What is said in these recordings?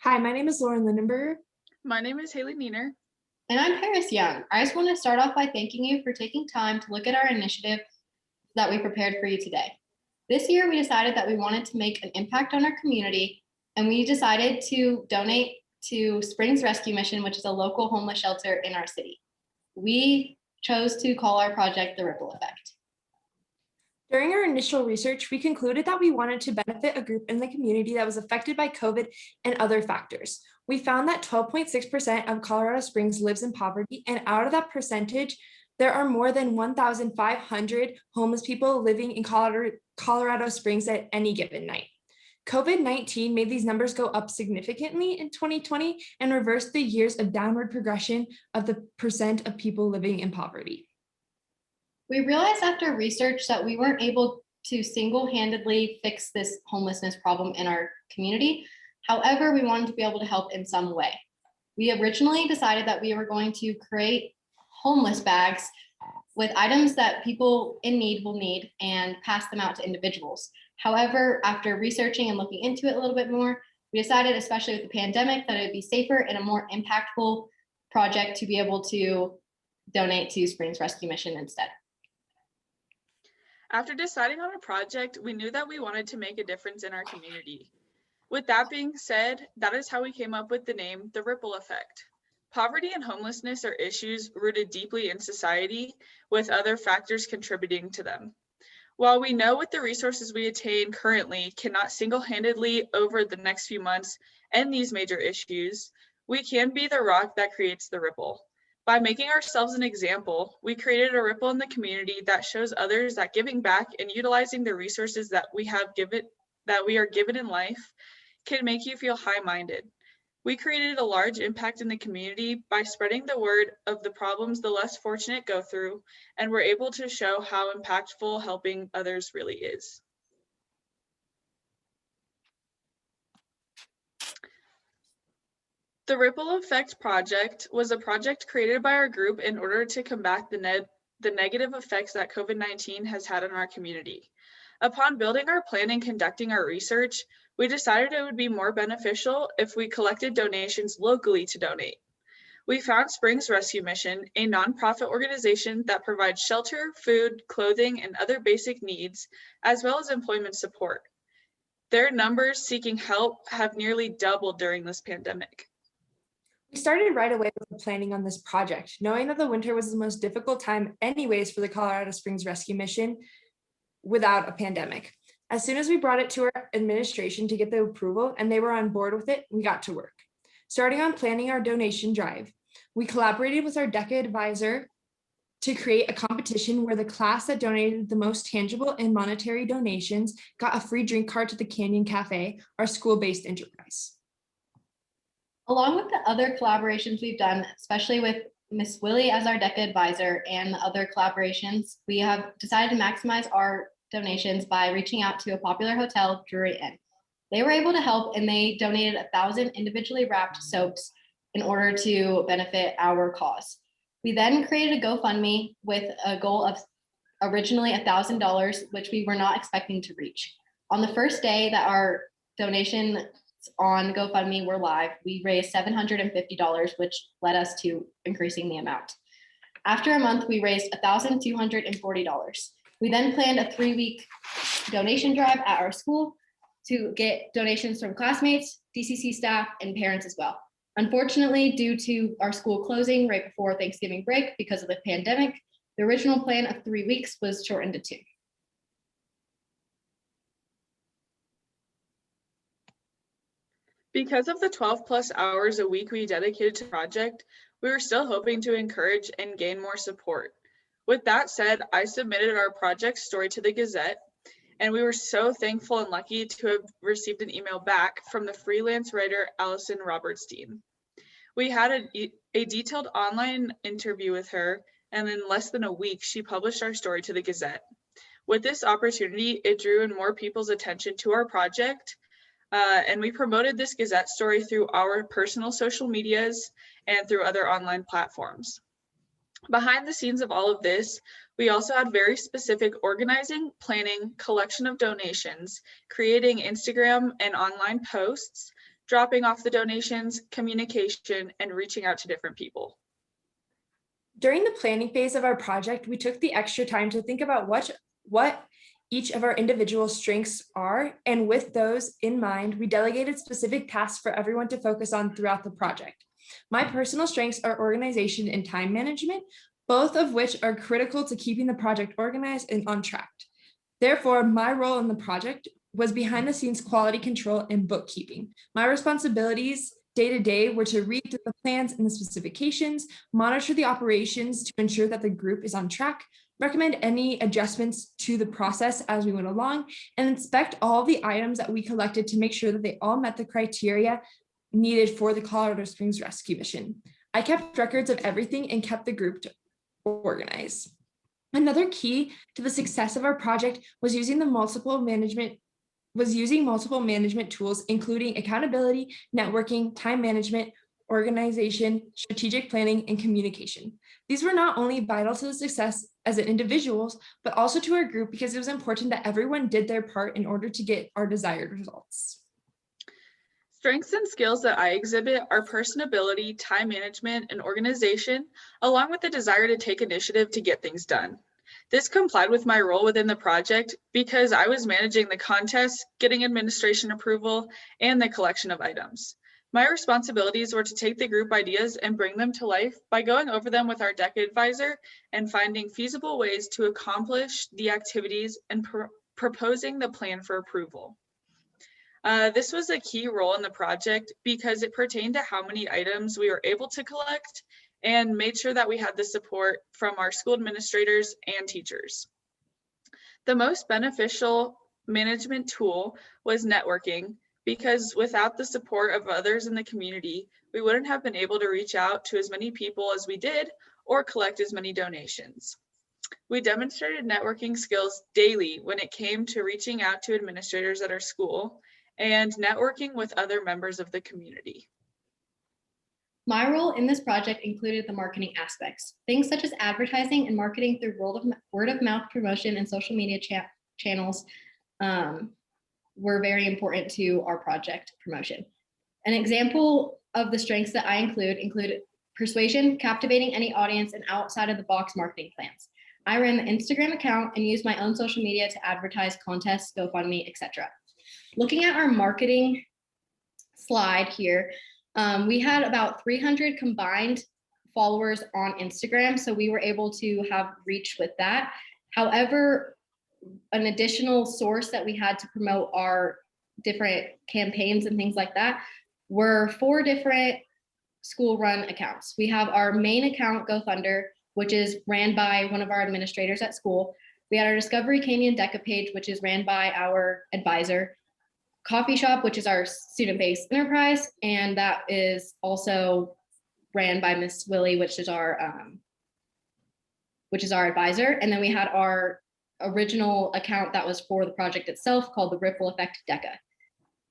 Hi, my name is Lauren Lindenberger. My name is Haley Neener. And I'm Paris Young. I just want to start off by thanking you for taking time to look at our initiative that we prepared for you today. This year, we decided that we wanted to make an impact on our community, and we decided to donate to Springs Rescue Mission, which is a local homeless shelter in our city. We chose to call our project the Ripple Effect. During our initial research, we concluded that we wanted to benefit a group in the community that was affected by COVID and other factors. We found that 12.6% of Colorado Springs lives in poverty, and out of that percentage, there are more than 1,500 homeless people living in Colorado Springs at any given night. COVID-19 made these numbers go up significantly in 2020 and reversed the years of downward progression of the percent of people living in poverty. We realized after research that we weren't able to single-handedly fix this homelessness problem in our community. However, we wanted to be able to help in some way. We originally decided that we were going to create homeless bags with items that people in need will need and pass them out to individuals. However, after researching and looking into it a little bit more, we decided, especially with the pandemic, that it would be safer and a more impactful project to be able to donate to Springs Rescue Mission instead. After deciding on a project, we knew that we wanted to make a difference in our community. With that being said, that is how we came up with the name, The Ripple Effect. Poverty and homelessness are issues rooted deeply in society, with other factors contributing to them. While we know with the resources we attain currently cannot single-handedly over the next few months end these major issues, we can be the rock that creates the ripple. By making ourselves an example, we created a ripple in the community that shows others that giving back and utilizing the resources that we are given in life can make you feel high-minded. We created a large impact in the community by spreading the word of the problems the less fortunate go through, and we're able to show how impactful helping others really is. The Ripple Effect project was a project created by our group in order to combat the negative effects that COVID-19 has had on our community. Upon building our plan and conducting our research, we decided it would be more beneficial if we collected donations locally to donate. We found Springs Rescue Mission, a nonprofit organization that provides shelter, food, clothing, and other basic needs, as well as employment support. Their numbers seeking help have nearly doubled during this pandemic. We started right away with the planning on this project, knowing that the winter was the most difficult time anyways for the Colorado Springs Rescue Mission without a pandemic. As soon as we brought it to our administration to get the approval and they were on board with it, we got to work. Starting on planning our donation drive, we collaborated with our Deca advisor to create a competition where the class that donated the most tangible and monetary donations got a free drink card to the Canyon Cafe, our school-based enterprise. Along with the other collaborations we've done, especially with Miss Willie as our DECA advisor and the other collaborations, we have decided to maximize our donations by reaching out to a popular hotel, Drury Inn. They were able to help and they donated 1,000 individually wrapped soaps in order to benefit our cause. We then created a GoFundMe with a goal of originally $1,000, which we were not expecting to reach. On the first day that our donation on GoFundMe were live, we raised $750, which led us to increasing the amount. After a month, we raised $1,240. We then planned a 3-week donation drive at our school to get donations from classmates, DCC staff, and parents as well. Unfortunately, due to our school closing right before Thanksgiving break because of the pandemic, the original plan of 3 weeks was shortened to 2. Because of the 12+ hours a week we dedicated to the project, we were still hoping to encourage and gain more support. With that said, I submitted our project story to the Gazette, and we were so thankful and lucky to have received an email back from the freelance writer Allison Robertstein. We had a detailed online interview with her, and in less than a week, she published our story to the Gazette. With this opportunity, it drew in more people's attention to our project, and we promoted this Gazette story through our personal social medias and through other online platforms. Behind the scenes of all of this, we also had very specific organizing, planning, collection of donations, creating Instagram and online posts, dropping off the donations, communication, and reaching out to different people. During the planning phase of our project, we took the extra time to think about what each of our individual strengths are, and with those in mind, we delegated specific tasks for everyone to focus on throughout the project. My personal strengths are organization and time management, both of which are critical to keeping the project organized and on track. Therefore, my role in the project was behind the scenes quality control and bookkeeping. My responsibilities day to day were to read through the plans and the specifications, monitor the operations to ensure that the group is on track, recommend any adjustments to the process as we went along, and inspect all the items that we collected to make sure that they all met the criteria needed for the Colorado Springs Rescue Mission. I kept records of everything and kept the group organized. Another key to the success of our project was using multiple management tools, including accountability, networking, time management, organization, strategic planning, and communication. These were not only vital to the success as individuals, but also to our group because it was important that everyone did their part in order to get our desired results. Strengths and skills that I exhibit are personability, time management, and organization, along with the desire to take initiative to get things done. This complied with my role within the project because I was managing the contest, getting administration approval, and the collection of items. My responsibilities were to take the group ideas and bring them to life by going over them with our Deca advisor and finding feasible ways to accomplish the activities and proposing the plan for approval. This was a key role in the project because it pertained to how many items we were able to collect and made sure that we had the support from our school administrators and teachers. The most beneficial management tool was networking because without the support of others in the community, we wouldn't have been able to reach out to as many people as we did or collect as many donations. We demonstrated networking skills daily when it came to reaching out to administrators at our school and networking with other members of the community. My role in this project included the marketing aspects. Things such as advertising and marketing through word of mouth promotion and social media channels were very important to our project promotion. An example of the strengths that I include persuasion, captivating any audience, and outside of the box marketing plans. I ran the Instagram account and used my own social media to advertise contests, GoFundMe, etc. Looking at our marketing slide here, we had about 300 combined followers on Instagram, so we were able to have reach with that. However, an additional source that we had to promote our different campaigns and things like that were 4 different school-run accounts. We have our main account, Go Thunder, which is ran by one of our administrators at school. We had our Discovery Canyon Deca page, which is ran by our advisor. Coffee Shop, which is our student-based enterprise, and that is also ran by Miss Willie, which is our advisor. And then we had our original account that was for the project itself called the Ripple Effect Deca.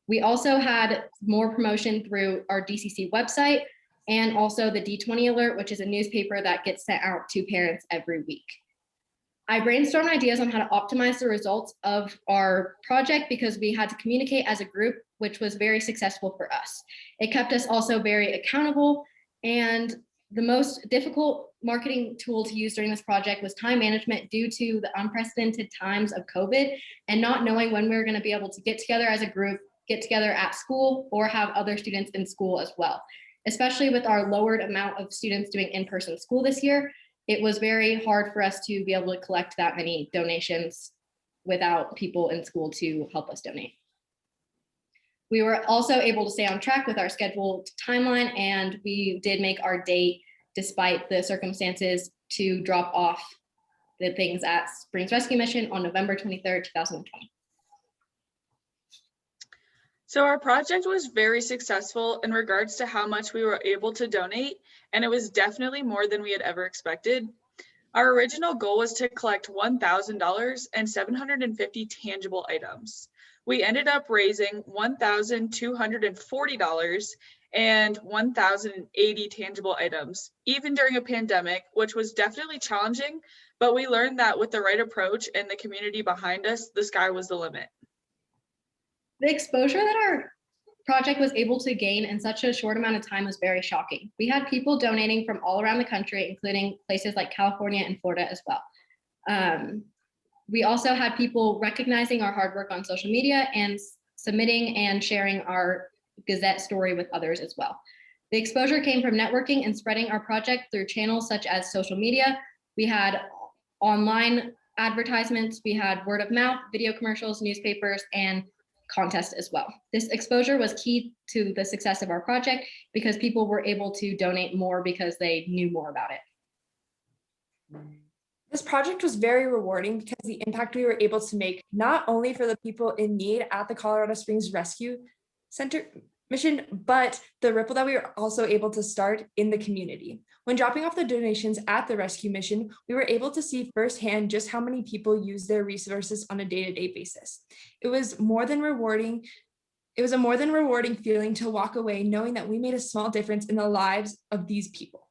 We also had more promotion through our DCC website and also the D20 Alert, which is a newspaper that gets sent out to parents every week. I brainstormed ideas on how to optimize the results of our project because we had to communicate as a group, which was very successful for us. It kept us also very accountable, and the most difficult marketing tool to use during this project was time management due to the unprecedented times of COVID and not knowing when we were going to be able to get together as a group, get together at school, or have other students in school as well. Especially with our lowered amount of students doing in-person school this year, it was very hard for us to be able to collect that many donations without people in school to help us donate. We were also able to stay on track with our scheduled timeline, and we did make our date despite the circumstances to drop off the things at Springs Rescue Mission on November 23rd, 2020. So our project was very successful in regards to how much we were able to donate, and it was definitely more than we had ever expected. Our original goal was to collect $1,000 and 750 tangible items. We ended up raising $1,240 and 1,080 tangible items, even during a pandemic, which was definitely challenging, but we learned that with the right approach and the community behind us, the sky was the limit. The exposure that our project was able to gain in such a short amount of time was very shocking. We had people donating from all around the country, including places like California and Florida as well. We also had people recognizing our hard work on social media and submitting and sharing our Gazette story with others as well. The exposure came from networking and spreading our project through channels such as social media. We had online advertisements, we had word of mouth, video commercials, newspapers, and contests as well. This exposure was key to the success of our project because people were able to donate more because they knew more about it. This project was very rewarding because the impact we were able to make, not only for the people in need at the Colorado Springs Rescue Center mission, but the ripple that we were also able to start in the community. When dropping off the donations at the rescue mission, we were able to see firsthand just how many people use their resources on a day-to-day basis. It was more than rewarding. It was a more than rewarding feeling to walk away knowing that we made a small difference in the lives of these people.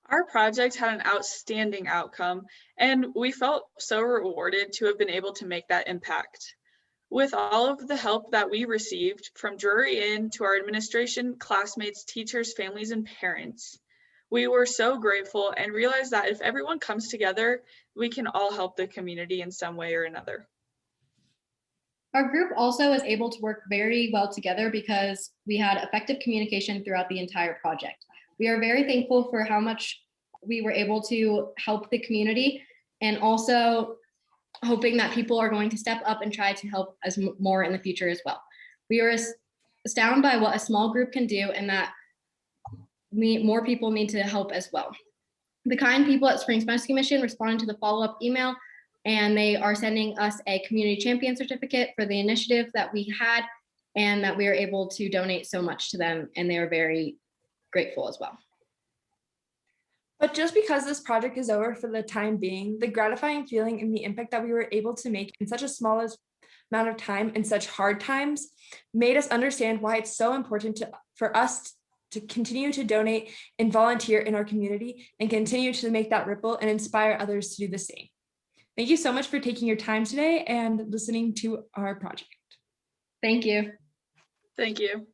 Our project had an outstanding outcome, and we felt so rewarded to have been able to make that impact. With all of the help that we received from Drury Inn to our administration, classmates, teachers, families, and parents, we were so grateful and realized that if everyone comes together, we can all help the community in some way or another. Our group also was able to work very well together because we had effective communication throughout the entire project. We are very thankful for how much we were able to help the community, and also hoping that people are going to step up and try to help us more in the future as well. We are astounded by what a small group can do, and that more people need to help as well. The kind people at Springs Rescue Mission responded to the follow-up email, and they are sending us a community champion certificate for the initiative that we had and that we were able to donate so much to them, and they are very grateful as well. But just because this project is over for the time being, the gratifying feeling and the impact that we were able to make in such a small amount of time in such hard times made us understand why it's so important for us to continue to donate and volunteer in our community and continue to make that ripple and inspire others to do the same. Thank you so much for taking your time today and listening to our project. Thank you. Thank you.